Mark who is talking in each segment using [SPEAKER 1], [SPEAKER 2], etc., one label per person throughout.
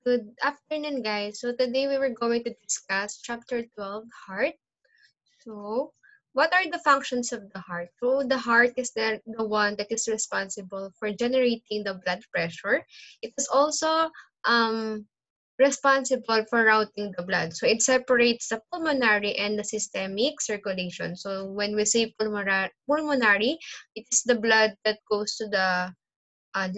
[SPEAKER 1] Good afternoon, guys. So today we were going to discuss chapter 12, heart. So, what are the functions of the heart? So, the heart is the one that is responsible for generating the blood pressure. It is also responsible for routing the blood. So, it separates the pulmonary and the systemic circulation. So, when we say pulmonary, it is the blood that goes to the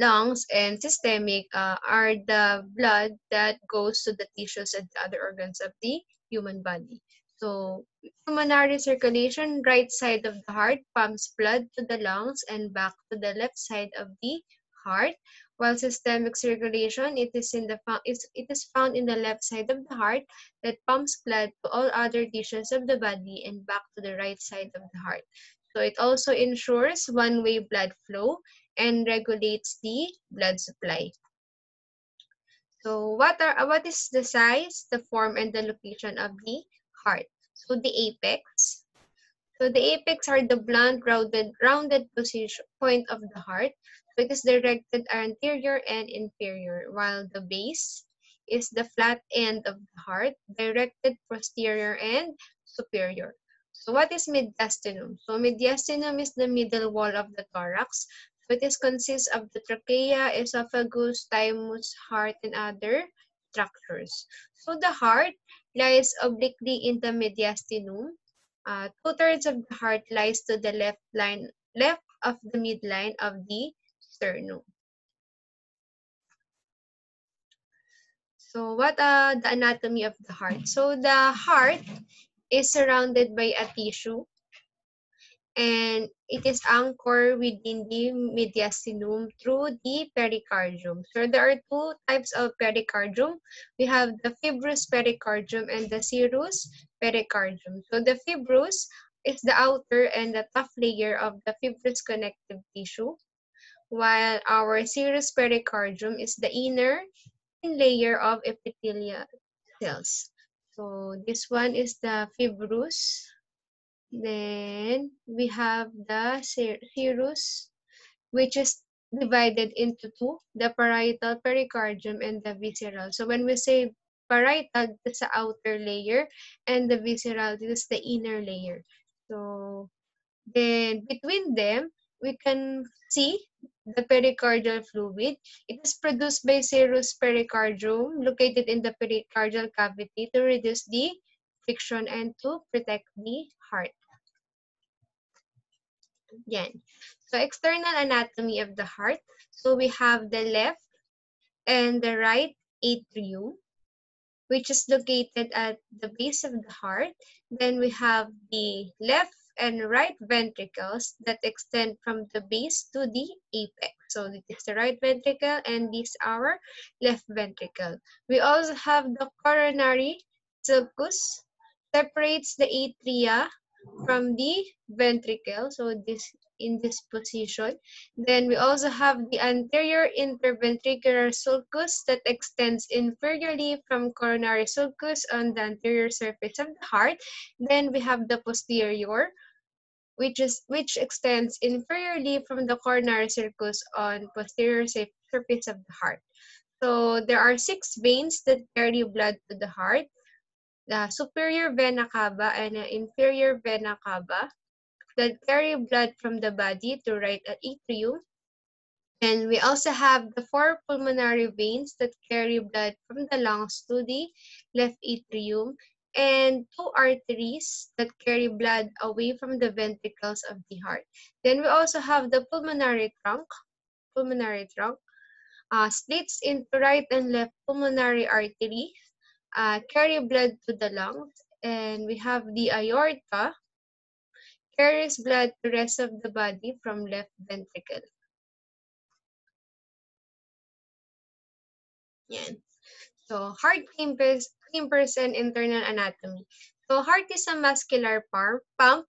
[SPEAKER 1] lungs, and systemic are the blood that goes to the tissues and the other organs of the human body. So, pulmonary circulation, right side of the heart pumps blood to the lungs and back to the left side of the heart. While systemic circulation, it is found in the left side of the heart that pumps blood to all other tissues of the body and back to the right side of the heart. So it also ensures one-way blood flow and regulates the blood supply. So what is the size, the form, and the location of the heart? So the apex. So the apex are the blunt, rounded position point of the heart. So it is directed anterior and inferior, while the base is the flat end of the heart, directed posterior and superior. So what is mediastinum? So mediastinum is the middle wall of the thorax. So it is consists of the trachea, esophagus, thymus, heart, and other structures. So the heart lies obliquely in the mediastinum. Two-thirds of the heart lies to the left of the midline of the sternum. So what the anatomy of the heart? So the heart is surrounded by a tissue, and it is anchored within the mediastinum through the pericardium. So there are two types of pericardium. We have the fibrous pericardium and the serous pericardium. So the fibrous is the outer and the tough layer of the fibrous connective tissue, while our serous pericardium is the inner thin layer of epithelial cells. So this one is the fibrous. Then we have the serous, which is divided into two, the parietal pericardium and the visceral. So when we say parietal, this is the outer layer, and the visceral, this is the inner layer. So then between them, we can see the pericardial fluid. It is produced by serous pericardium located in the pericardial cavity to reduce the friction and to protect the heart. Yan. So external anatomy of the heart. So we have the left and the right atrium, which is located at the base of the heart. Then we have the left and right ventricles that extend from the base to the apex. So this is the right ventricle and this is our left ventricle. We also have the coronary sulcus, separates the atria from the ventricle. So this in this position. Then we also have the anterior interventricular sulcus that extends inferiorly from coronary sulcus on the anterior surface of the heart. Then we have the posterior, which extends inferiorly from the coronary sulcus on posterior surface of the heart. So there are 6 veins that carry blood to the heart: the superior vena cava and the inferior vena cava that carry blood from the body to right atrium. And we also have the 4 pulmonary veins that carry blood from the lungs to the left atrium, and 2 arteries that carry blood away from the ventricles of the heart. Then we also have the pulmonary trunk splits into right and left pulmonary arteries, carry blood to the lungs, and we have the aorta, carries blood to rest of the body from left ventricle. Yan. So, heart chambers and internal anatomy. So, heart is a muscular pump,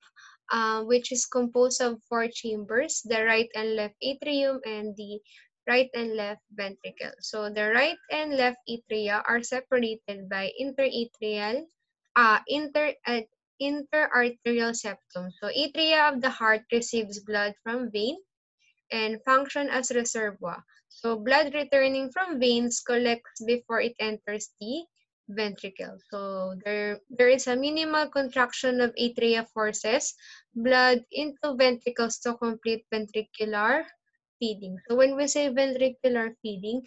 [SPEAKER 1] which is composed of 4 chambers: the right and left atrium and the right and left ventricle. So, the right and left atria are separated by interarterial septum. So, atria of the heart receives blood from vein. and function as reservoir. So blood returning from veins collects before it enters the ventricle. So there is a minimal contraction of atria forces blood into ventricles to complete ventricular feeding. So when we say ventricular feeding,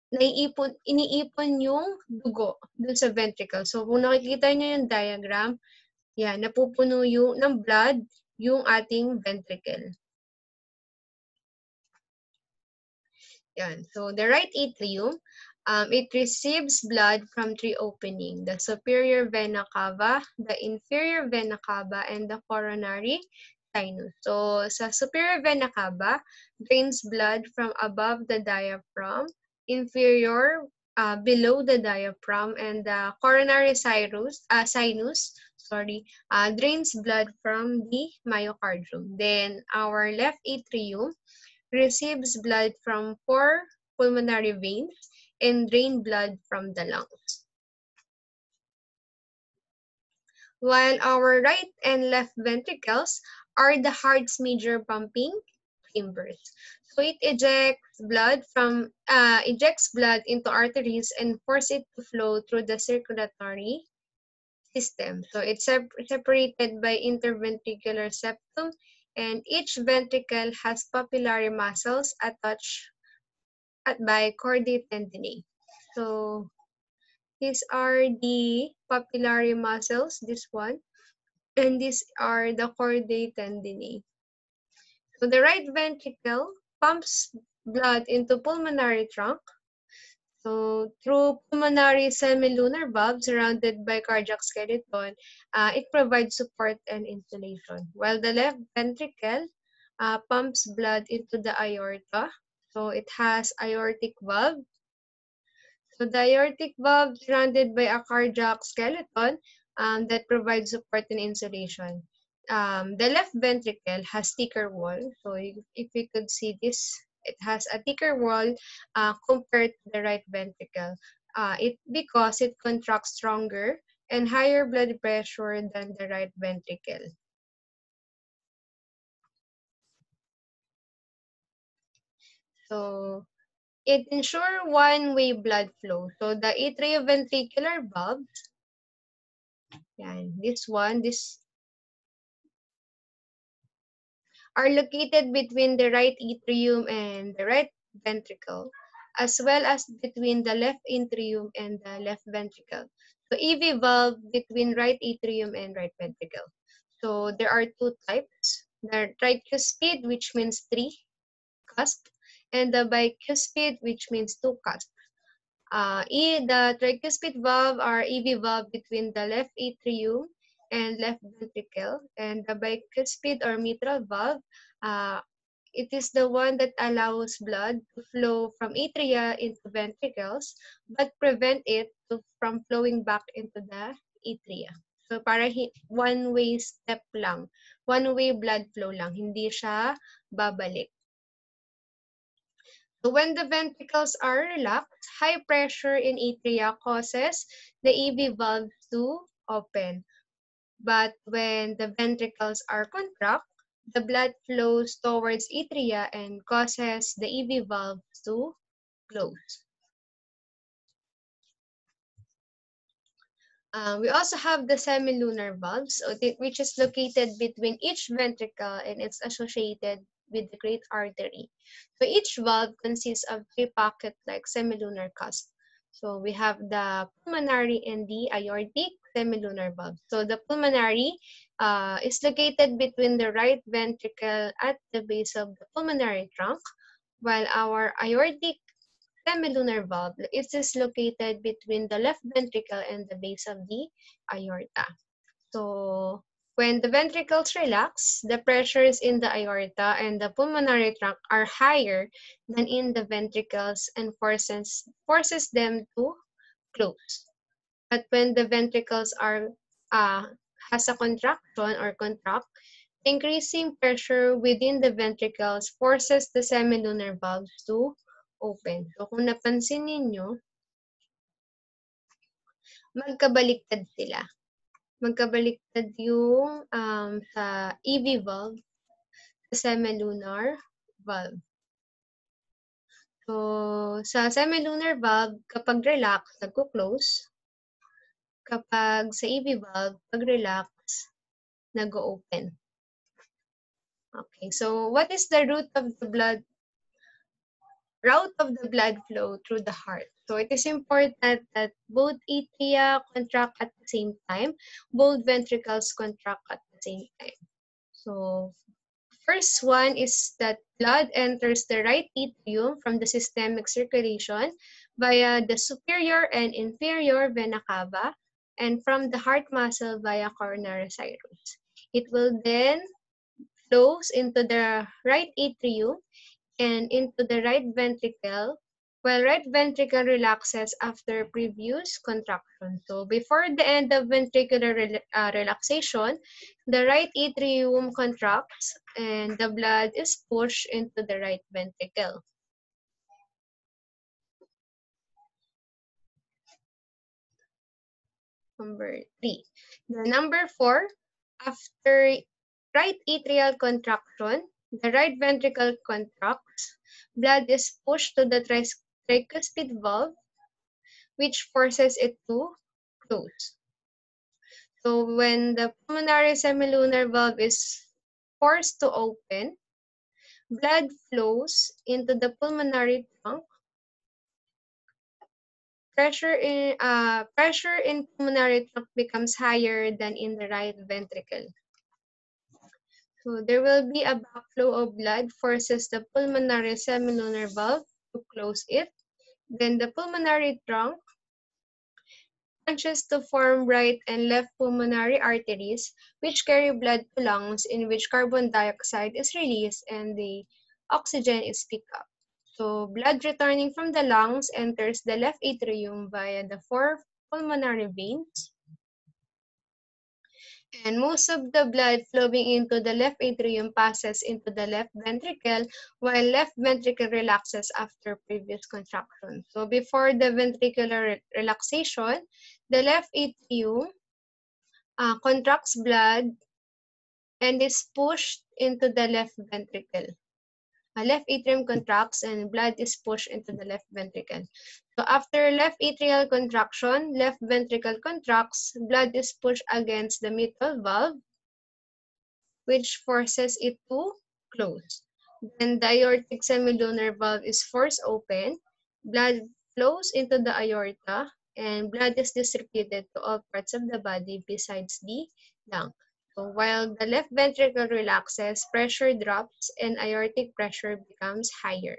[SPEAKER 1] iniipon yung dugo dun sa ventricle. So kung nakikita niyo yung diagram, yan, napupuno yung ng blood yung ating ventricle. Yan. So the right atrium, it receives blood from three openings: the superior vena cava, the inferior vena cava, and the coronary sinus. So sa superior vena cava, drains blood from above the diaphragm, inferior below the diaphragm, and the coronary sinus drains blood from the myocardium. Then our left atrium receives blood from four pulmonary veins and drain blood from the lungs. While our right and left ventricles are the heart's major pumping chambers. So it ejects blood into arteries and force it to flow through the circulatory system. So it's separated by interventricular septum, and each ventricle has papillary muscles attached by chordae tendineae. So these are the papillary muscles, this one, and these are the chordae tendineae. So the right ventricle pumps blood into pulmonary trunk. So through pulmonary semilunar valve surrounded by cardiac skeleton, it provides support and insulation. While the left ventricle pumps blood into the aorta. So it has aortic valve. So the aortic valve surrounded by a cardiac skeleton that provides support and insulation. The left ventricle has thicker wall. So if you could see this, it has a thicker wall compared to the right ventricle. Because it contracts stronger and higher blood pressure than the right ventricle. So it ensures one-way blood flow. So the atrioventricular valves, this are located between the right atrium and the right ventricle, as well as between the left atrium and the left ventricle. So EV valve between right atrium and right ventricle. So there are two types: the tricuspid, which means three cusp, and the bicuspid, which means two cusp. The tricuspid valve are EV valve between the left atrium and left ventricle, and the bicuspid or mitral valve, it is the one that allows blood to flow from atria into ventricles, but prevent it from flowing back into the atria. So para one-way step lang, one-way blood flow lang, hindi siya babalik. So when the ventricles are relaxed, high pressure in atria causes the EV valves to open. But when the ventricles are contract, the blood flows towards atria and causes the EV valves to close. We also have the semilunar valves, which is located between each ventricle and it's associated with the great artery. So each valve consists of three pocket-like semilunar cusps. So we have the pulmonary and the aortic semilunar valve. So the pulmonary is located between the right ventricle at the base of the pulmonary trunk, while our aortic semilunar valve is located between the left ventricle and the base of the aorta. So when the ventricles relax, the pressures in the aorta and the pulmonary trunk are higher than in the ventricles and forces them to close. But when the ventricles has a contraction or contract, increasing pressure within the ventricles forces the semilunar valves to open. So kung napansin ninyo, magkabaliktad sila. Magkabaliktad yung sa EV valve. the semilunar valve. So, sa semilunar valve, kapag relax, nagko-close. Kapag sa AV valve, pag relax, nag-open. Okay, so what is the route of the blood flow through the heart? So it is important that both atria contract at the same time, both ventricles contract at the same time. So first one is that blood enters the right atrium from the systemic circulation via the superior and inferior vena cava and from the heart muscle via coronary cyrus. It will then flows into the right atrium and into the right ventricle, while right ventricle relaxes after previous contraction. So before the end of ventricular relaxation, the right atrium contracts and the blood is pushed into the right ventricle. Number 3. The number 4, after right atrial contraction, the right ventricle contracts, blood is pushed to the tricuspid valve, which forces it to close. So when the pulmonary semilunar valve is forced to open, blood flows into the pulmonary trunk. Pressure in pulmonary trunk becomes higher than in the right ventricle. So there will be a backflow of blood forces the pulmonary semilunar valve to close it. Then the pulmonary trunk branches to form right and left pulmonary arteries, which carry blood to lungs in which carbon dioxide is released and the oxygen is picked up. So blood returning from the lungs enters the left atrium via the 4 pulmonary veins. And most of the blood flowing into the left atrium passes into the left ventricle, while left ventricle relaxes after previous contraction. So before the ventricular relaxation, the left atrium contracts blood and is pushed into the left ventricle. Left atrium contracts and blood is pushed into the left ventricle. So after left atrial contraction, left ventricle contracts, blood is pushed against the mitral valve, which forces it to close. Then the aortic semilunar valve is forced open, blood flows into the aorta, and blood is distributed to all parts of the body besides the lung. So while the left ventricle relaxes, pressure drops and aortic pressure becomes higher.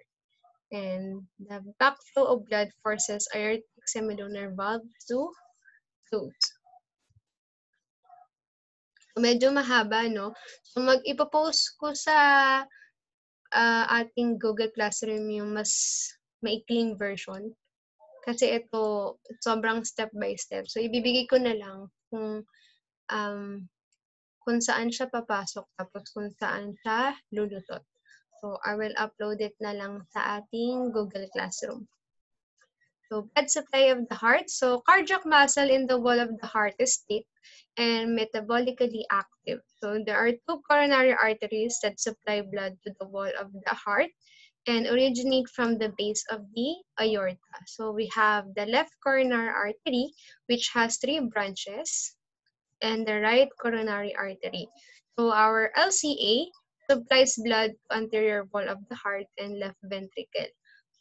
[SPEAKER 1] And the backflow of blood forces aortic semilunar valve to close. So medyo mahaba, no? So ipopost ko sa ating Google Classroom yung mas maikling version. Kasi ito, sobrang step by step. So ibibigay ko na lang kung saan siya papasok tapos kung saan siya lulutot. So I will upload it na lang sa ating Google Classroom. So blood supply of the heart. So cardiac muscle in the wall of the heart is thick and metabolically active. So there are 2 coronary arteries that supply blood to the wall of the heart and originate from the base of the aorta. So we have the left coronary artery, which has 3 branches, and the right coronary artery. So our LCA supplies blood to anterior wall of the heart and left ventricle.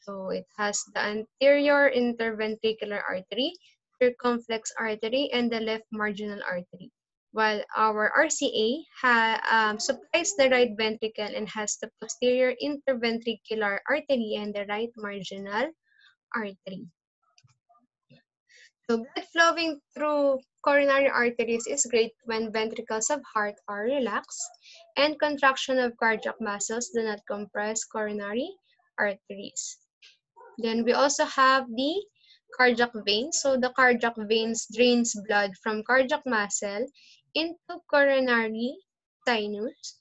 [SPEAKER 1] So it has the anterior interventricular artery, circumflex artery, and the left marginal artery. While our RCA supplies the right ventricle and has the posterior interventricular artery and the right marginal artery. So blood flowing through coronary arteries is great when ventricles of heart are relaxed and contraction of cardiac muscles do not compress coronary arteries. Then we also have the cardiac veins. So the cardiac veins drains blood from cardiac muscle into coronary sinus.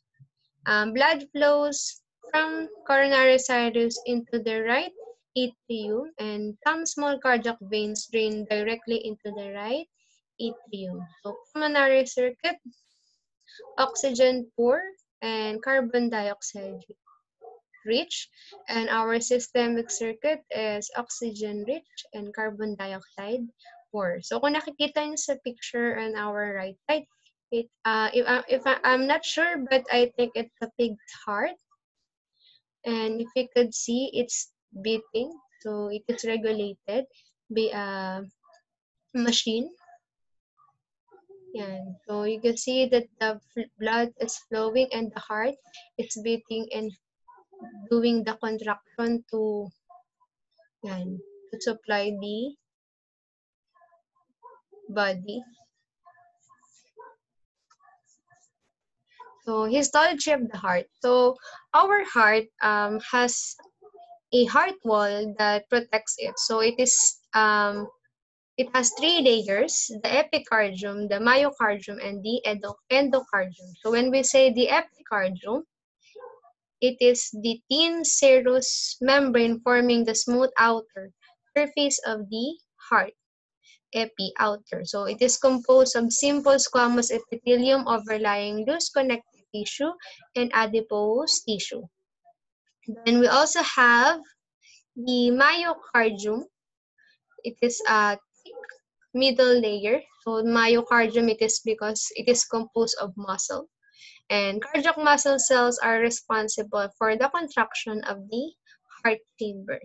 [SPEAKER 1] Blood flows from coronary sinus into the right atrium, and some small cardiac veins drain directly into the right atrium. So pulmonary circuit, oxygen poor, and carbon dioxide rich, and our systemic circuit is oxygen rich and carbon dioxide poor. So kung nakikita niyo sa picture on our right side, I'm not sure, but I think it's a pig's heart. And if you could see, it's beating, so it is regulated by a machine. Yan. So you can see that the blood is flowing and the heart is beating and doing the contraction to yan, to supply the body. So histology of the heart. So our heart has a heart wall that protects it. So it has three layers: the epicardium, the myocardium, and the endocardium. So when we say the epicardium, it is the thin serous membrane forming the smooth outer surface of the heart. Epi, outer. So it is composed of simple squamous epithelium overlying loose connective tissue and adipose tissue. Then we also have the myocardium. It is a thick middle layer. So myocardium, it is because it is composed of muscle. And cardiac muscle cells are responsible for the contraction of the heart chamber.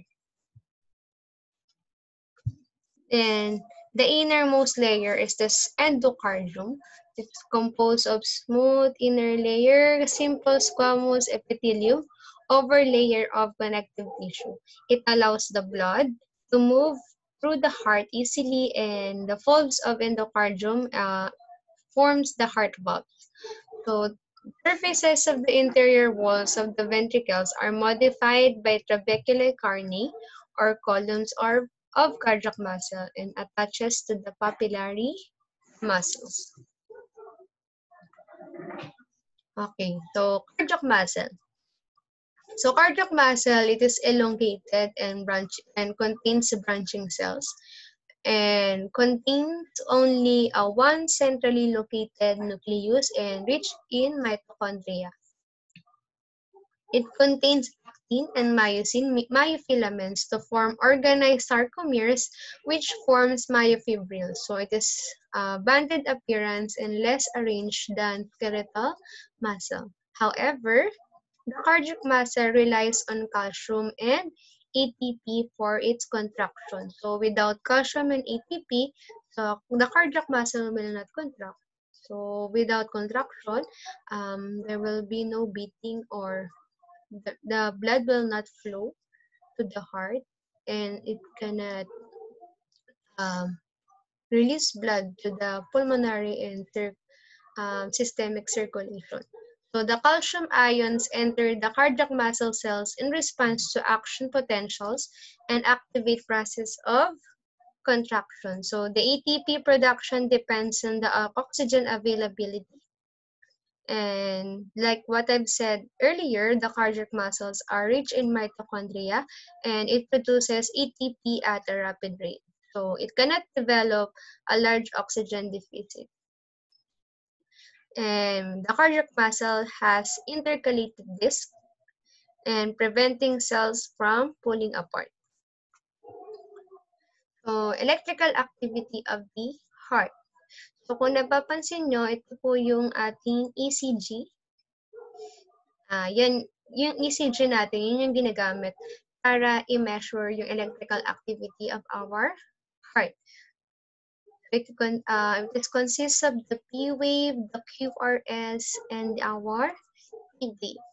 [SPEAKER 1] And the innermost layer is this endocardium. It's composed of smooth inner layer, simple squamous epithelium, over layer of connective tissue. It allows the blood to move through the heart easily, and the folds of endocardium forms the heart valves. So surfaces of the interior walls of the ventricles are modified by trabecular carni or columns of cardiac muscle and attaches to the papillary muscles. Okay, so cardiac muscle. So cardiac muscle, it is elongated and contains branching cells and contains only a one centrally located nucleus and rich in mitochondria. It contains actin and myosin myofilaments to form organized sarcomeres, which forms myofibrils. So it is banded appearance and less arranged than skeletal muscle. However, the cardiac muscle relies on calcium and ATP for its contraction. So without calcium and ATP, so the cardiac muscle will not contract. So without contraction, there will be no beating, or the blood will not flow to the heart, and it cannot um, release blood to the pulmonary and systemic circulation. So the calcium ions enter the cardiac muscle cells in response to action potentials and activate process of contraction. So the ATP production depends on the oxygen availability. And like what I've said earlier, the cardiac muscles are rich in mitochondria and it produces ATP at a rapid rate. So it cannot develop a large oxygen deficit. And the cardiac muscle has intercalated disc and preventing cells from pulling apart. So electrical activity of the heart. So kung napapansin nyo, ito po yung ating ECG. Yan, yung ECG natin, yun yung ginagamit para i-measure yung electrical activity of our heart. It consists of the P wave, the QRS, and our T wave.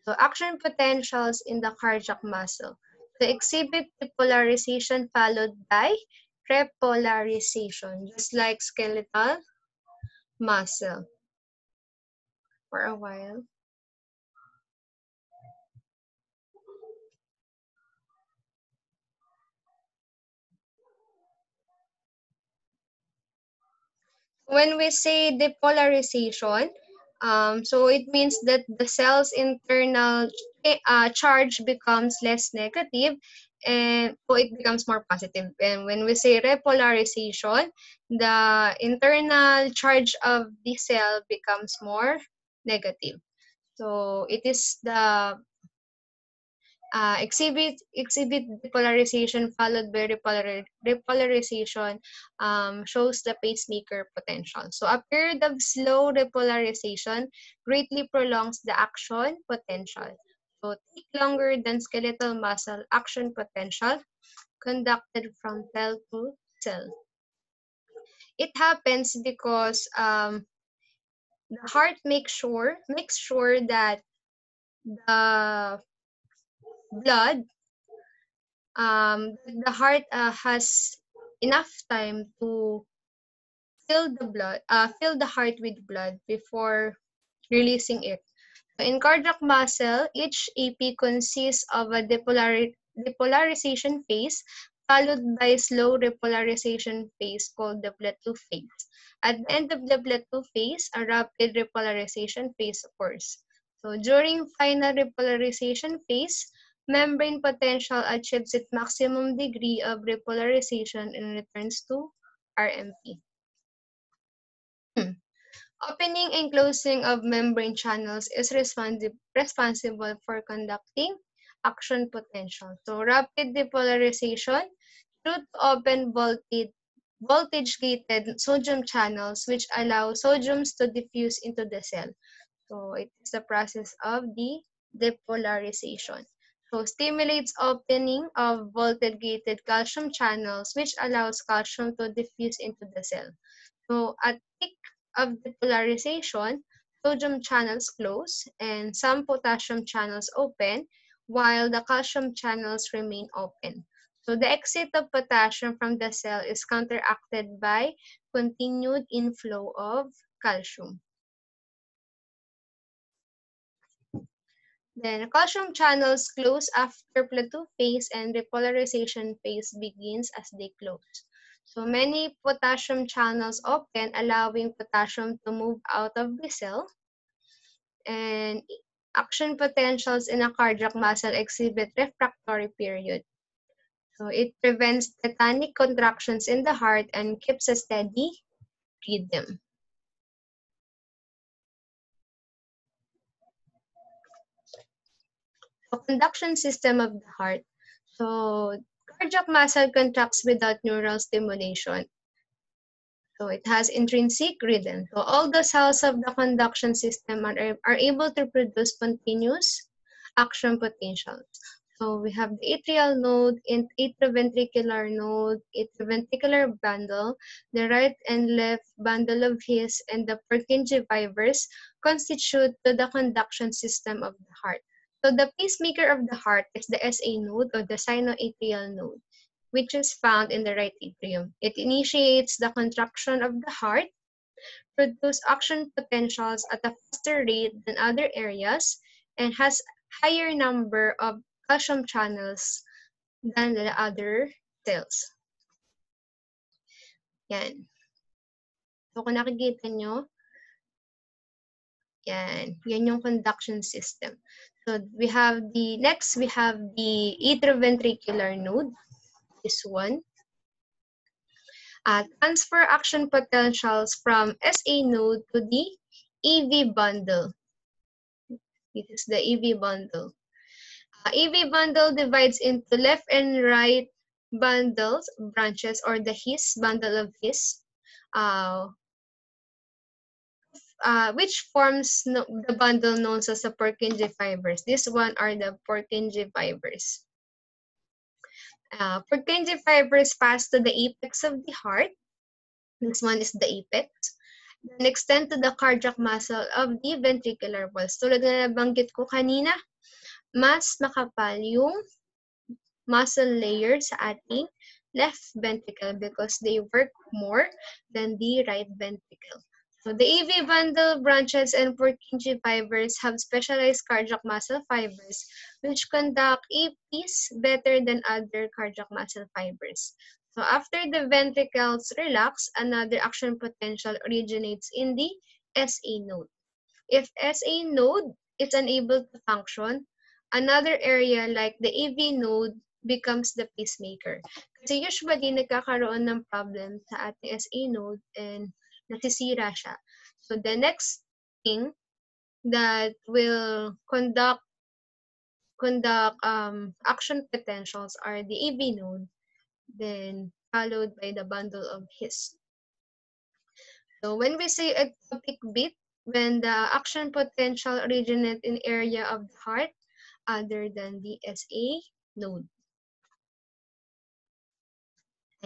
[SPEAKER 1] So action potentials in the cardiac muscle. To exhibit depolarization followed by repolarization, just like skeletal muscle. For a while. When we say depolarization, so it means that the cell's internal charge becomes less negative and so it becomes more positive. And when we say repolarization, the internal charge of the cell becomes more negative. So it is the exhibit depolarization followed by repolarization shows the pacemaker potential. So a period of slow repolarization greatly prolongs the action potential. So take longer than skeletal muscle action potential conducted from cell to cell. It happens because the heart makes sure that the blood the heart has enough time to fill the heart with blood before releasing it. So in cardiac muscle, each AP consists of a depolarization phase followed by slow repolarization phase called the plateau phase. At the end of the plateau phase, a rapid repolarization phase occurs. So during final repolarization phase, membrane potential achieves its maximum degree of repolarization and returns to RMP. Opening and closing of membrane channels is responsible for conducting action potential. So rapid depolarization through open voltage-gated sodium channels which allow sodiums to diffuse into the cell. So it is the process of the depolarization. So stimulates opening of voltage-gated calcium channels which allows calcium to diffuse into the cell. So at peak of depolarization, sodium channels close and some potassium channels open while the calcium channels remain open. So the exit of potassium from the cell is counteracted by continued inflow of calcium. Then calcium channels close after plateau phase and repolarization phase begins as they close. So many potassium channels open, allowing potassium to move out of the cell. And action potentials in a cardiac muscle exhibit refractory period. So it prevents tetanic contractions in the heart and keeps a steady rhythm. So conduction system of the heart. So cardiac muscle contracts without neural stimulation. So it has intrinsic rhythm. So all the cells of the conduction system are able to produce continuous action potentials. So we have the atrial node, atrioventricular node, atrioventricular bundle, the right and left bundle of His, and the Purkinje fibers constitute the conduction system of the heart. So the pacemaker of the heart is the SA node or the sinoatrial node, which is found in the right atrium. It initiates the contraction of the heart, produces action potentials at a faster rate than other areas, and has higher number of calcium channels than the other cells. Yan. So kung nakikita nyo, yan yung conduction system. So we have the atrioventricular node, this one. Transfer action potentials from SA node to the EV bundle. This is the EV bundle. EV bundle divides into left and right bundles, branches, or the His, bundle of His, which forms the bundle known as the Purkinje fibers. This one are the Purkinje fibers. Purkinje fibers pass to the apex of the heart. This one is the apex. Then extend to the cardiac muscle of the ventricular walls. Tulad na nabanggit ko kanina, mas makapal yung muscle layer sa ating left ventricle because they work more than the right ventricle. So the AV bundle, branches, and Purkinje fibers have specialized cardiac muscle fibers which conduct APs better than other cardiac muscle fibers. So after the ventricles relax, another action potential originates in the SA node. If SA node is unable to function, another area like the AV node becomes the pacemaker. Kasi usually, nagkakaroon ng problem sa ating SA node and nasisira siya. So the next thing that will conduct action potentials are the AV node, then followed by the bundle of His. So when we say ectopic beat, when the action potential originates in area of the heart other than the SA node.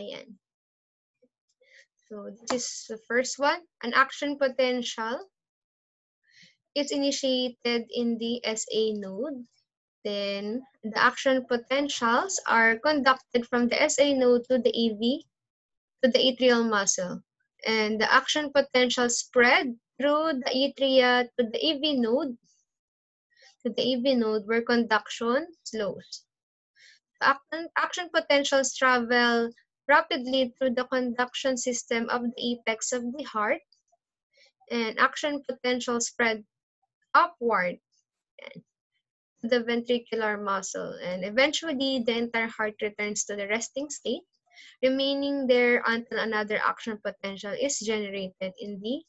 [SPEAKER 1] Ayan. So this is the first one. An action potential is initiated in the SA node. Then the action potentials are conducted from the SA node to the AV to the atrial muscle. And the action potential spread through the atria to the AV node where conduction slows. The action potentials travel rapidly through the conduction system of the apex of the heart, and action potential spread upward to the ventricular muscle, and eventually the entire heart returns to the resting state, remaining there until another action potential is generated in the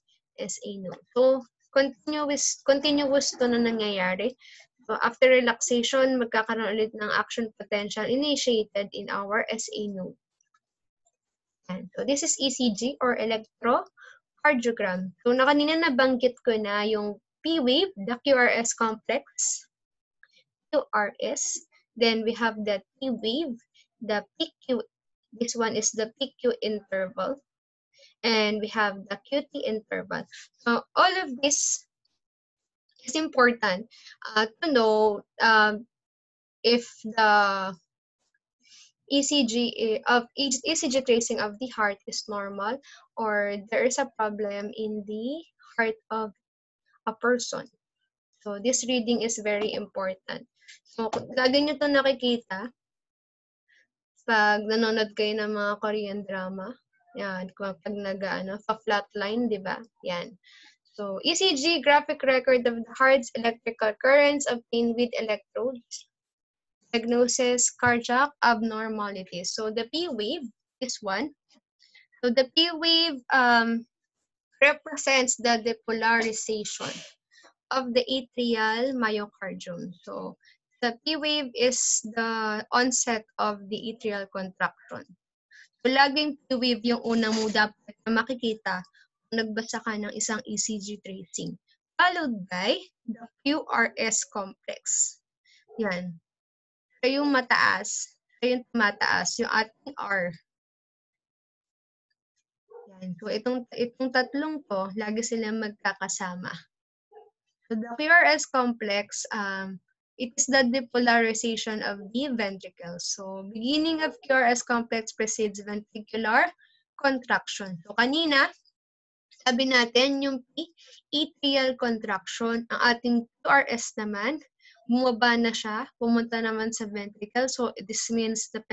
[SPEAKER 1] SA node. So, continuous to na nangyayari. So, after relaxation, magkakaroon ulit ng action potential initiated in our SA node. And so, this is ECG or electrocardiogram. So, kanina nabanggit ko na yung P-wave, the QRS complex, QRS. Then, we have the T-wave, the PQ. This one is the PQ interval. And we have the QT interval. So, all of this is important to know if the ECG tracing of the heart is normal or there is a problem in the heart of a person. So this reading is very important. So lagi nyo ito nakikita pag nanonood kayo ng mga Korean drama. Yan, pag pa-flatline, di ba? Yan. So, ECG, graphic record of the heart's electrical currents obtained with electrodes. Diagnosis, cardiac abnormalities. So, the P wave is one. So, the P wave represents the depolarization of the atrial myocardium. So, the P wave is the onset of the atrial contraction. So, laging P wave yung unang mo dapat na makikita kung nagbasa ka ng isang ECG tracing. Followed by the QRS complex. Yan. So, yung mataas, so yung tumataas, yung ating R. Yan. So, itong tatlong to, lagi silang magkakasama. So, the QRS complex, it is the depolarization of the ventricle. So, beginning of QRS complex precedes ventricular contraction. So, kanina, sabi natin, yung atrial contraction, ang ating QRS naman, bumaba na siya, pumunta naman sa ventricle. So, this means the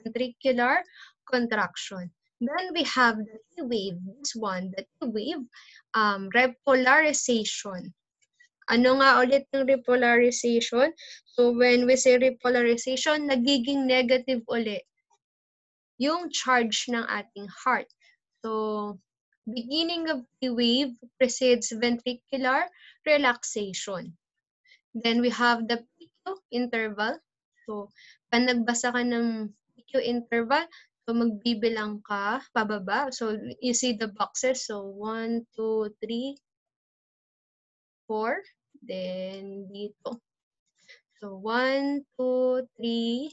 [SPEAKER 1] ventricular contraction. Then we have the T wave, this one, the T wave, repolarization. Ano nga ulit ng repolarization? So, when we say repolarization, nagiging negative ulit yung charge ng ating heart. So, beginning of the wave precedes ventricular relaxation. Then we have the PQ interval. So, pag nagbasa ka ng PQ interval, so magbibilang ka pababa. So, you see the boxes. So, 1, 2, 3, 4. Then, dito. So, 1, 2, 3,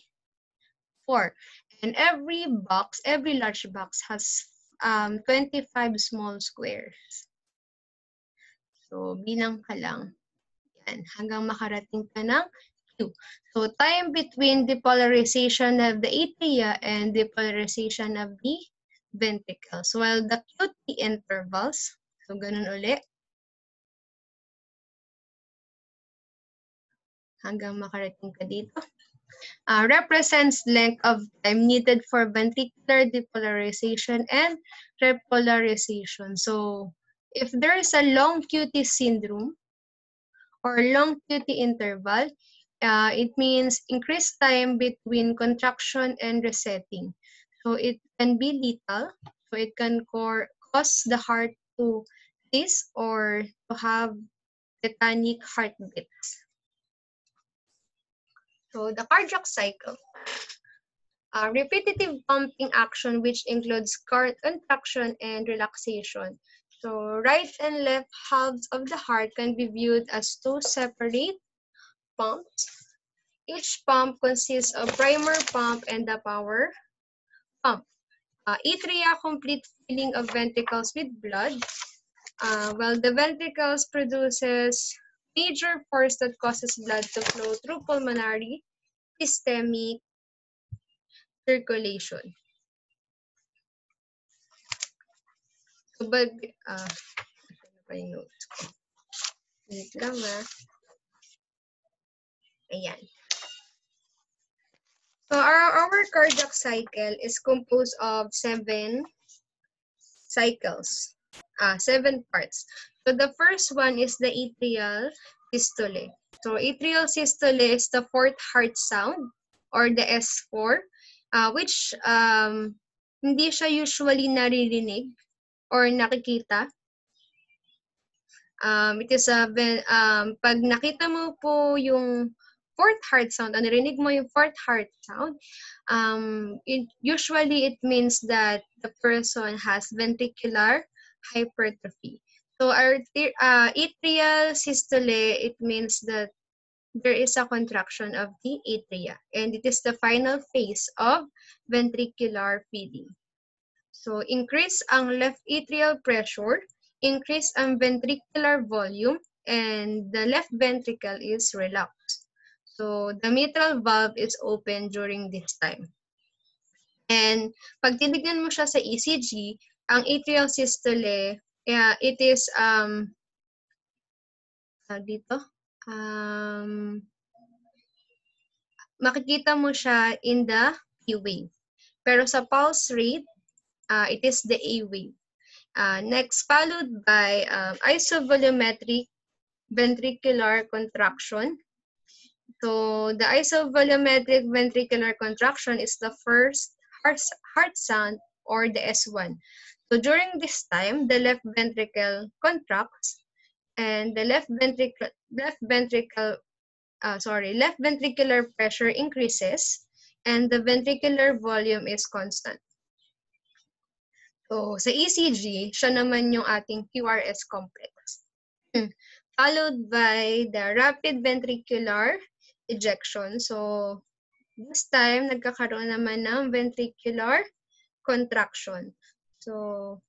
[SPEAKER 1] 4. And every large box has 25 small squares. So, bilang ka lang. Yan, hanggang makarating ka ng Q. So, time between depolarization of the atria and depolarization of the ventricles. While the QT intervals, so ganun ulit, hanggang makarating ka dito, represents length of time needed for ventricular depolarization and repolarization. So, if there is a long QT syndrome or long QT interval, it means increased time between contraction and resetting. So, it can be lethal. So, it can cause the heart to cease or to have tetanic heartbeats. So the cardiac cycle. Repetitive pumping action which includes contraction and relaxation. So right and left halves of the heart can be viewed as two separate pumps. Each pump consists of primer pump and the power pump. Atria complete filling of ventricles with blood, while the ventricles produces major force that causes blood to flow through pulmonary systemic circulation. So, but, ano pa yung notes ko? Wait lang Ayan. So, our cardiac cycle is composed of 7 cycles, 7 parts. So, the first one is the atrial systole. So, atrial systole is the fourth heart sound or the S4, which hindi siya usually naririnig or nakikita. It is pag nakita mo po yung fourth heart sound, narinig mo yung fourth heart sound, usually it means that the person has ventricular hypertrophy. So our atrial systole, it means that there is a contraction of the atria, and it is the final phase of ventricular filling. So increase ang left atrial pressure, increase ang ventricular volume, and the left ventricle is relaxed. So the mitral valve is open during this time. And pag tinignan mo siya sa ECG, ang atrial systole, it is dito, makikita mo siya in the P wave. Pero sa pulse rate, it is the A wave. Next, followed by isovolumetric ventricular contraction. So the isovolumetric ventricular contraction is the first heart sound or the S1. So during this time, the left ventricle contracts and the left ventricular pressure increases and the ventricular volume is constant. So sa ECG, siya naman yung ating QRS complex. Followed by the rapid ventricular ejection. So this time, nagkakaroon naman ng ventricular contraction. So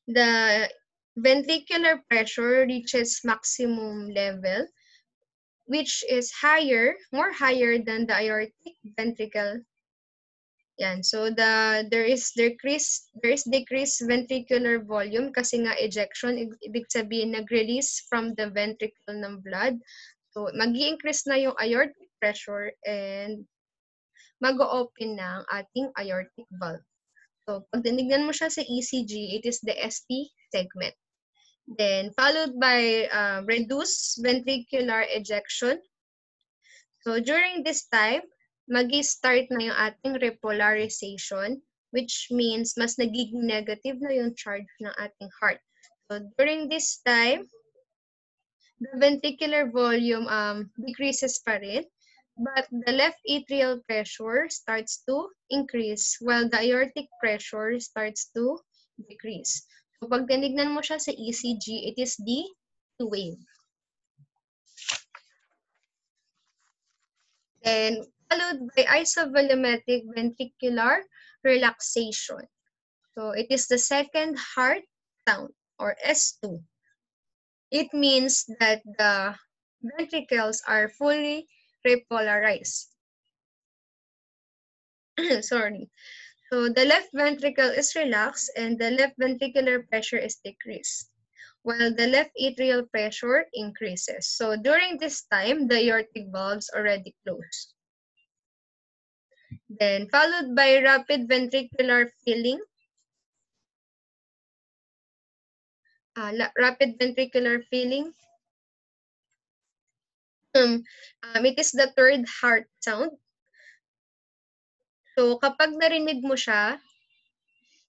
[SPEAKER 1] the ventricular pressure reaches maximum level, which is more higher than the aortic ventricle. Yan. So there is decreased ventricular volume kasi nga ejection, ibig sabihin nag-release from the ventricle ng blood. So mag-i-increase na yung aortic pressure and mag-o-open na ang ating aortic valve. So pag tinignan mo siya sa ECG, it is the ST segment. Then followed by reduced ventricular ejection. So during this time, mag-start na yung ating repolarization, which means mas nagiging negative na yung charge ng ating heart. So during this time, the ventricular volume decreases pa rin, but the left atrial pressure starts to increase while the aortic pressure starts to decrease. So pag tinignan mo siya sa ECG, it is the wave. Then followed by isovolumetric ventricular relaxation. So it is the second heart sound or S2. It means that the ventricles are fully repolarized. Sorry. So the left ventricle is relaxed and the left ventricular pressure is decreased, while the left atrial pressure increases. So during this time, the aortic valves already closed. Then followed by rapid ventricular filling. Rapid ventricular filling. It is the third heart sound. So kapag narinig mo siya,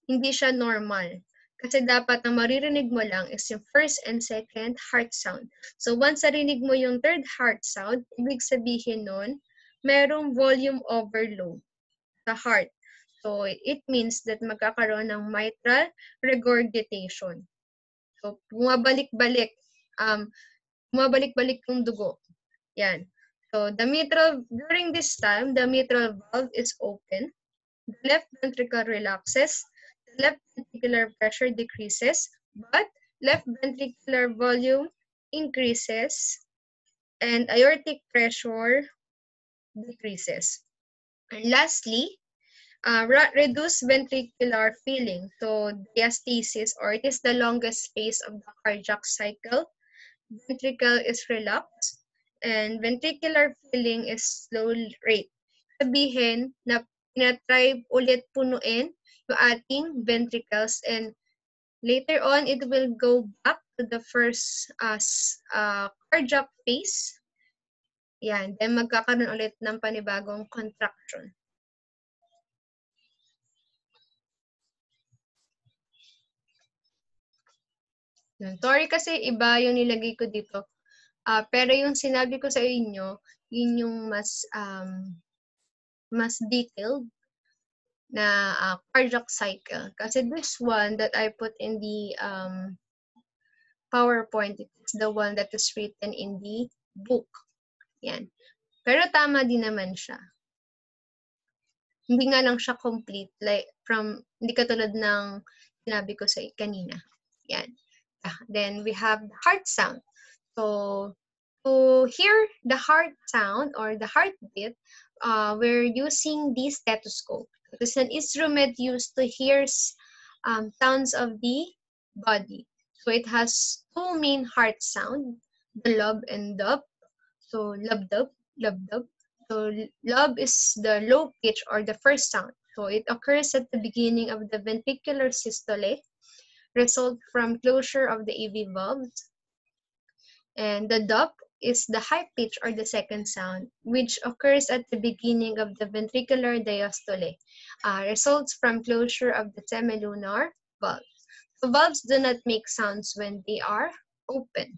[SPEAKER 1] hindi siya normal. Kasi dapat na maririnig mo lang is yung first and second heart sound. So once narinig mo yung third heart sound, ibig sabihin nun, merong volume overload sa heart. So it means that magkakaroon ng mitral regurgitation. So bumabalik-balik yung dugo. Yan. So during this time, the mitral valve is open. The left ventricle relaxes, the left ventricular pressure decreases, but left ventricular volume increases, and aortic pressure decreases. And lastly, reduced ventricular filling. So diastasis, or it is the longest phase of the cardiac cycle. Ventricle is relaxed, and ventricular filling is slow rate. Sabihin na tinatry ulit punuin yung ating ventricles, and later on, it will go back to the first cardiac phase. Yan. Then magkakaroon ulit ng panibagong contraction. Sorry kasi iba yung nilagay ko dito. Pero yung sinabi ko sa inyo, yun yung mas detailed na cardiac cycle. Kasi this one that I put in the PowerPoint, it's the one that is written in the book. Yan. Pero tama din naman siya. Hindi nga lang siya complete. Like, hindi katulad ng sinabi ko sa kanina. Yan. Then we have the heart sound. So, to hear the heart sound or the heartbeat, we're using the stethoscope. It's an instrument used to hear sounds of the body. So it has two main heart sound, the lub and dub. So lub dub. So lub is the low pitch or the first sound. So it occurs at the beginning of the ventricular systole, result from closure of the AV valves. And the dub is the high pitch or the second sound, which occurs at the beginning of the ventricular diastole, results from closure of the semilunar valves. So valves do not make sounds when they are open.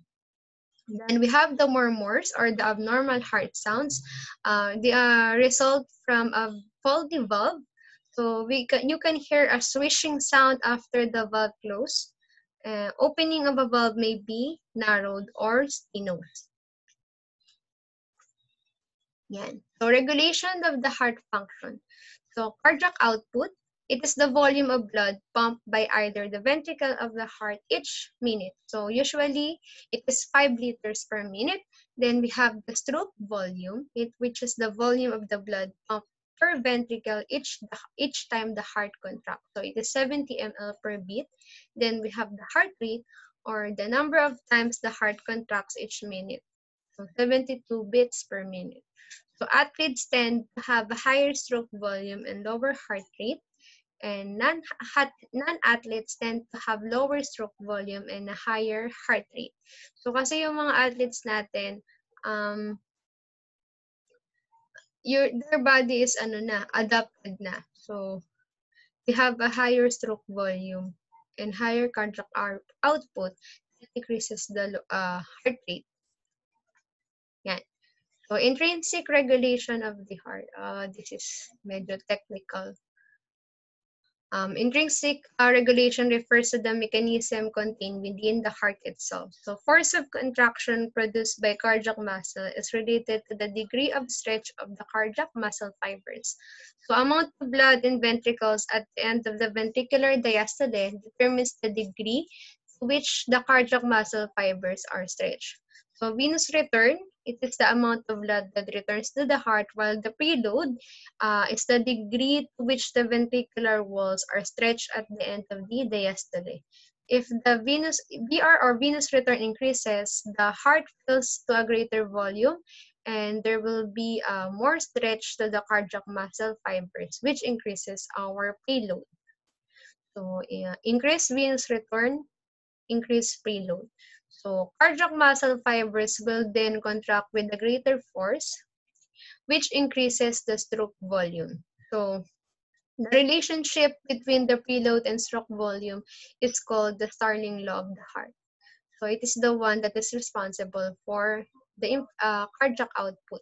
[SPEAKER 1] Then we have the murmurs or the abnormal heart sounds. They are result from a faulty valve. So you can hear a swishing sound after the valve close. Opening of a valve may be narrowed or stenosed. Yan. So regulation of the heart function. So cardiac output, it is the volume of blood pumped by either the ventricle of the heart each minute. So usually it is 5 liters per minute. Then we have the stroke volume, which is the volume of the blood pumped per ventricle each time the heart contracts. So it is 70 ml per beat. Then we have the heart rate, or the number of times the heart contracts each minute. So 72 beats per minute. So athletes tend to have a higher stroke volume and lower heart rate, and non-athletes tend to have lower stroke volume and a higher heart rate. So kasi yung mga athletes natin, their body is adapted na. So they have a higher stroke volume and higher cardiac output that decreases the heart rate. Yan. So intrinsic regulation of the heart. This is medyo technical. Intrinsic regulation refers to the mechanism contained within the heart itself. So force of contraction produced by cardiac muscle is related to the degree of stretch of the cardiac muscle fibers. So amount of blood in ventricles at the end of the ventricular diastole determines the degree to which the cardiac muscle fibers are stretched. So venous return, it is the amount of blood that returns to the heart, while the preload is the degree to which the ventricular walls are stretched at the end of the diastole. If the venous VR or venous return increases, the heart fills to a greater volume, and there will be more stretch to the cardiac muscle fibers, which increases our preload. So increased venous return, increased preload. So cardiac muscle fibers will then contract with a greater force, which increases the stroke volume. So The relationship between the preload and stroke volume is called the Starling law of the heart. So it is the one that is responsible for the cardiac output.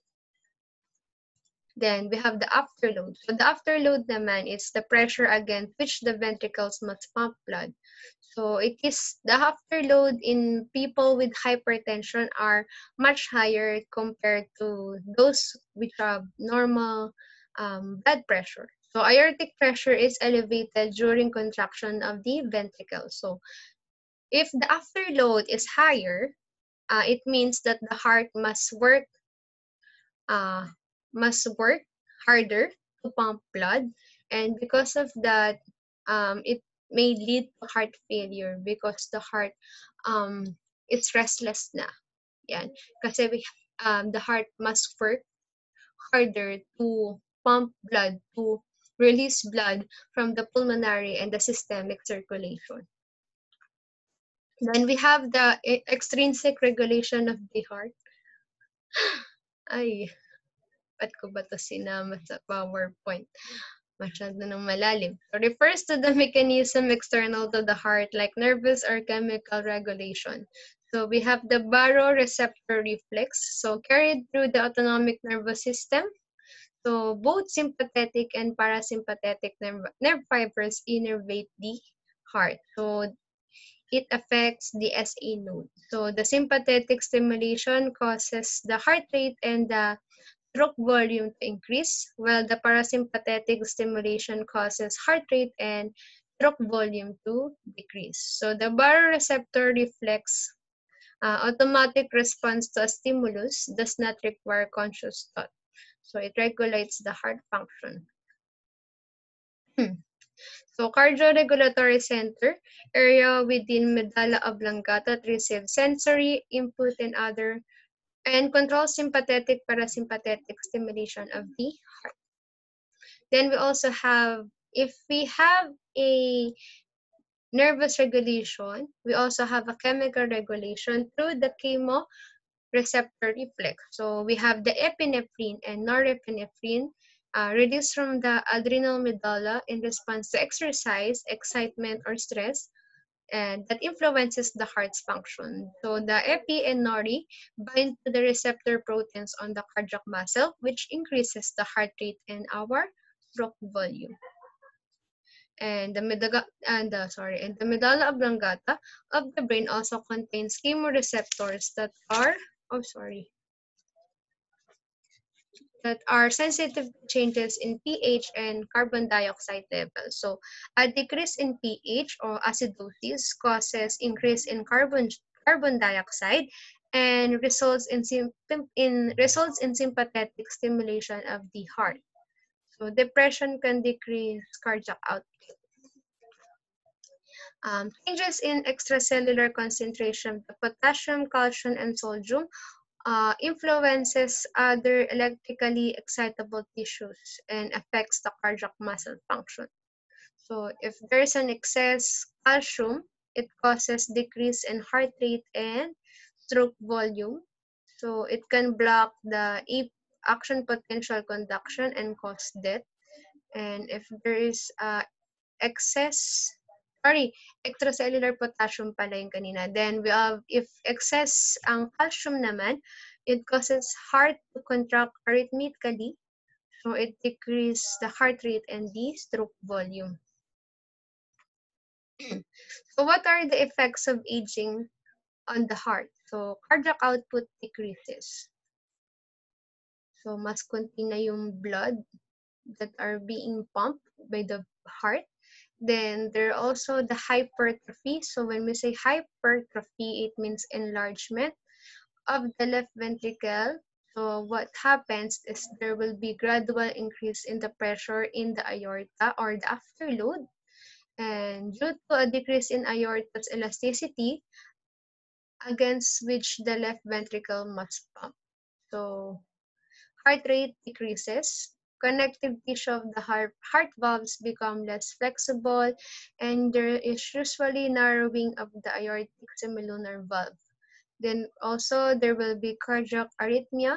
[SPEAKER 1] Then we have the afterload. So the afterload naman is the pressure against which the ventricles must pump blood. So it is the afterload in people with hypertension are much higher compared to those which have normal blood pressure. So aortic pressure is elevated during contraction of the ventricle. So if the afterload is higher, it means that the heart uh, must work harder to pump blood, and because of that, it may lead to heart failure because the heart um, is restless na. Yan. Kasi the heart must work harder to pump blood, to release blood from the pulmonary and the systemic circulation. Then we have the extrinsic regulation of the heart. Ay, ba't ko ba to sinama sa PowerPoint? Masyado nang malalim. So refers to the mechanism external to the heart, like nervous or chemical regulation. So we have the baroreceptor reflex, so carried through the autonomic nervous system. So both sympathetic and parasympathetic nerve fibers innervate the heart. So it affects the SA node. So the sympathetic stimulation causes the heart rate and the stroke volume to increase, while the parasympathetic stimulation causes heart rate and stroke volume to decrease. So the baroreceptor reflex automatic response to a stimulus does not require conscious thought. So it regulates the heart function. So cardioregulatory center, area within medulla oblongata that receives sensory input and controls sympathetic parasympathetic stimulation of the heart. Then we also have, if we have a nervous regulation, we also have a chemical regulation through the chemoreceptor reflex. So we have the epinephrine and norepinephrine released from the adrenal medulla in response to exercise, excitement, or stress, and that influences the heart's function. So the epi and nori bind to the receptor proteins on the cardiac muscle, which increases the heart rate and our stroke volume. And the medulla oblongata of the brain also contains chemoreceptors that are sensitive to changes in pH and carbon dioxide levels. So a decrease in pH or acidosis causes increase in carbon dioxide and results in sympathetic stimulation of the heart. So depression can decrease cardiac output. Changes in extracellular concentration of potassium, calcium, and sodium influences other electrically excitable tissues and affects the cardiac muscle function. So if there's an excess calcium, it causes decrease in heart rate and stroke volume. So it can block the action potential conduction and cause death. And if there is extracellular potassium pala yung kanina. Then we have, if excess ang calcium naman, it causes heart to contract arrhythmically. So it decreases the heart rate and the stroke volume. So what are the effects of aging on the heart? So cardiac output decreases. So mas konti na yung blood that are being pumped by the heart. Then there are also the hypertrophy. So when we say hypertrophy, it means enlargement of the left ventricle. So what happens is there will be gradual increase in the pressure in the aorta or the afterload. And due to a decrease in aorta's elasticity, against which the left ventricle must pump. So heart rate decreases, connective tissue of the heart valves become less flexible, and there is usually narrowing of the aortic semilunar valve. Then also there will be cardiac arrhythmia,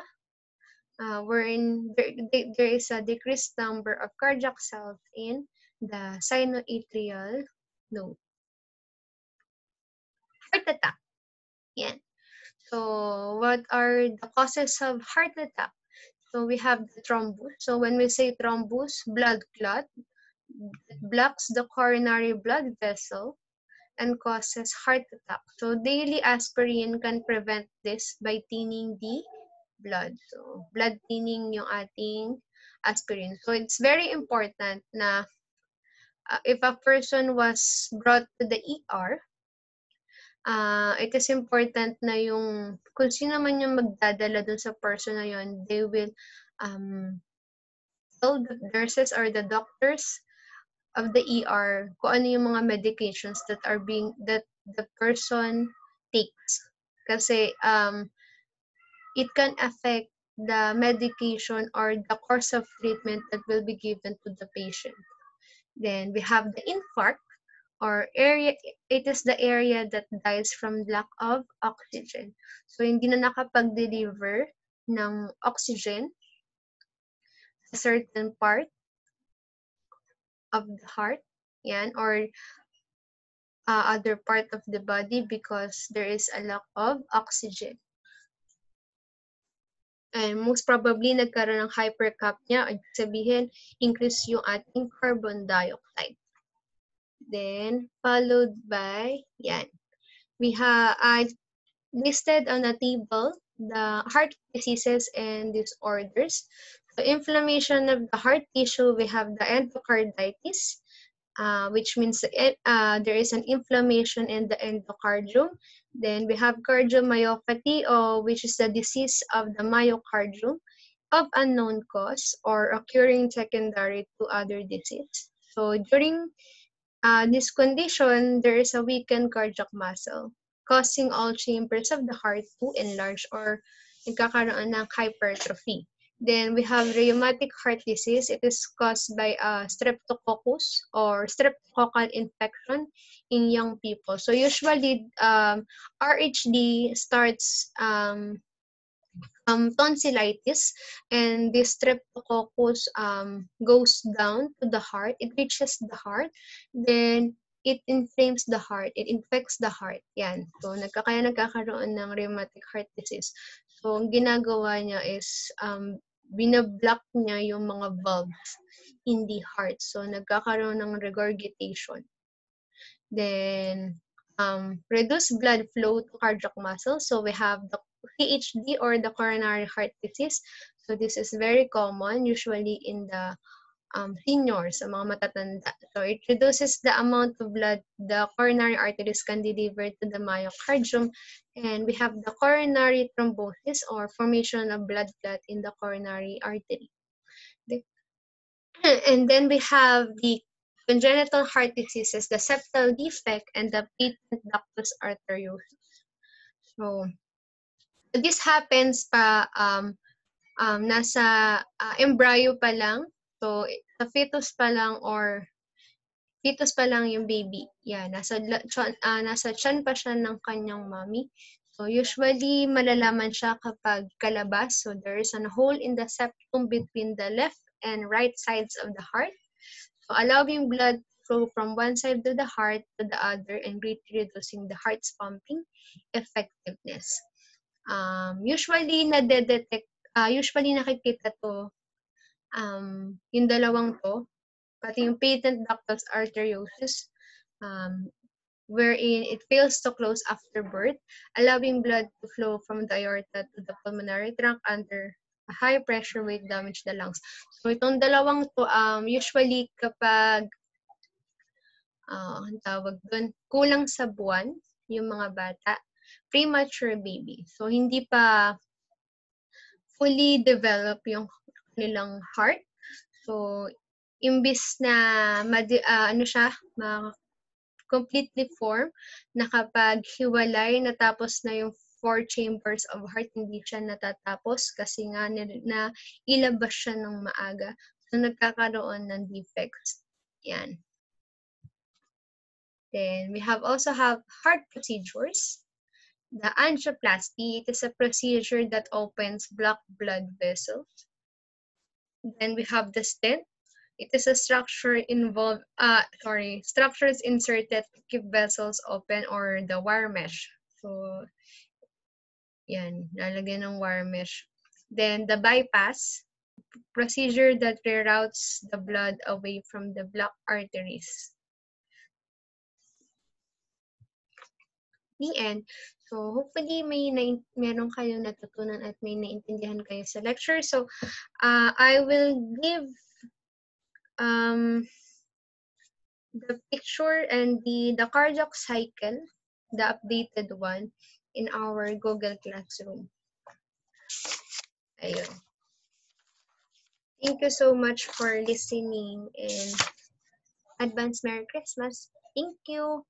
[SPEAKER 1] wherein there is a decreased number of cardiac cells in the sinoatrial node. Heart attack. Yan. So, what are the causes of heart attack? So, we have the thrombus. So, when we say thrombus, blood clot, it blocks the coronary blood vessel and causes heart attack. So, daily aspirin can prevent this by thinning the blood. So, blood thinning yung ating aspirin. So, it's very important na if a person was brought to the ER, it is important na yung kung sino man yung magdadala dun sa person na yun, they will tell the nurses or the doctors of the ER kung ano yung mga medications that the person takes. Kasi it can affect the medication or the course of treatment that will be given to the patient. Then we have the infarct or area, it is the area that dies from lack of oxygen. So, hindi na nakapag-deliver ng oxygen sa certain part of the heart, yan, or other part of the body because there is a lack of oxygen. And most probably, nagkaroon ng hypercapnia, ibig sabihin, increase yung ating carbon dioxide. Then, followed by, yan. We have listed on a table the heart diseases and disorders. So, inflammation of the heart tissue, we have the endocarditis, which means there is an inflammation in the endocardium. Then we have cardiomyopathy, which is the disease of the myocardium of unknown cause or occurring secondary to other disease. So during this condition, there is a weakened cardiac muscle, causing all chambers of the heart to enlarge or nagkakaroon ng hypertrophy. Then we have rheumatic heart disease. It is caused by streptococcus or streptococcal infection in young people. So usually, RHD starts tonsillitis, and this streptococcus goes down to the heart. It reaches the heart, then it inflames the heart. It infects the heart. Yan. So, nagkakaroon ng rheumatic heart disease. So, ang ginagawa niya is binablock niya yung mga valves in the heart. So, nagkakaroon ng regurgitation. Then, reduce blood flow to cardiac muscle. So, we have the CHD or the coronary heart disease. So, this is very common, usually in the seniors, sa mga matatanda. So, it reduces the amount of blood the coronary arteries can deliver to the myocardium. And we have the coronary thrombosis or formation of blood clot in the coronary artery. And then we have the congenital heart diseases, the septal defect, and the patent ductus arteriosus. So, this happens pa nasa embryo pa lang. So, sa fetus pa lang yung baby. Yeah, nasa tiyan pa siya ng kanyang mommy. So, usually, malalaman siya kapag kalabas. So, there is a hole in the septum between the left and right sides of the heart. So, allowing blood to flow from one side of the heart to the other and greatly reducing the heart's pumping effectiveness. Usually nakikita to, yung dalawang to, pati yung patent ductus arteriosus, wherein it fails to close after birth, allowing blood to flow from the aorta to the pulmonary trunk under a high pressure will damage the lungs. So, itong dalawang to, usually kapag, ang tawag dun, kulang sa buwan, yung mga bata, premature baby. So, hindi pa fully develop yung kanilang heart. So, imbis na completely form, na kapag hiwalay, natapos na yung 4 chambers of heart, hindi siya natatapos kasi nga na ilabas siya ng maaga. So, nagkakaroon ng defects. Yan. Then, we also have heart procedures. The angioplasty, it is a procedure that opens blocked blood vessels. Then we have the stent. It is a structures inserted to keep vessels open, or the wire mesh. So, yan, lalagyan ng wire mesh. Then the bypass, procedure that reroutes the blood away from the blocked arteries. The end. So, hopefully, meron kayong natutunan at may naintindihan kayo sa lecture. So, I will give the picture and the cardiac cycle, the updated one, in our Google Classroom. Ayun. Thank you so much for listening, and advance Merry Christmas. Thank you.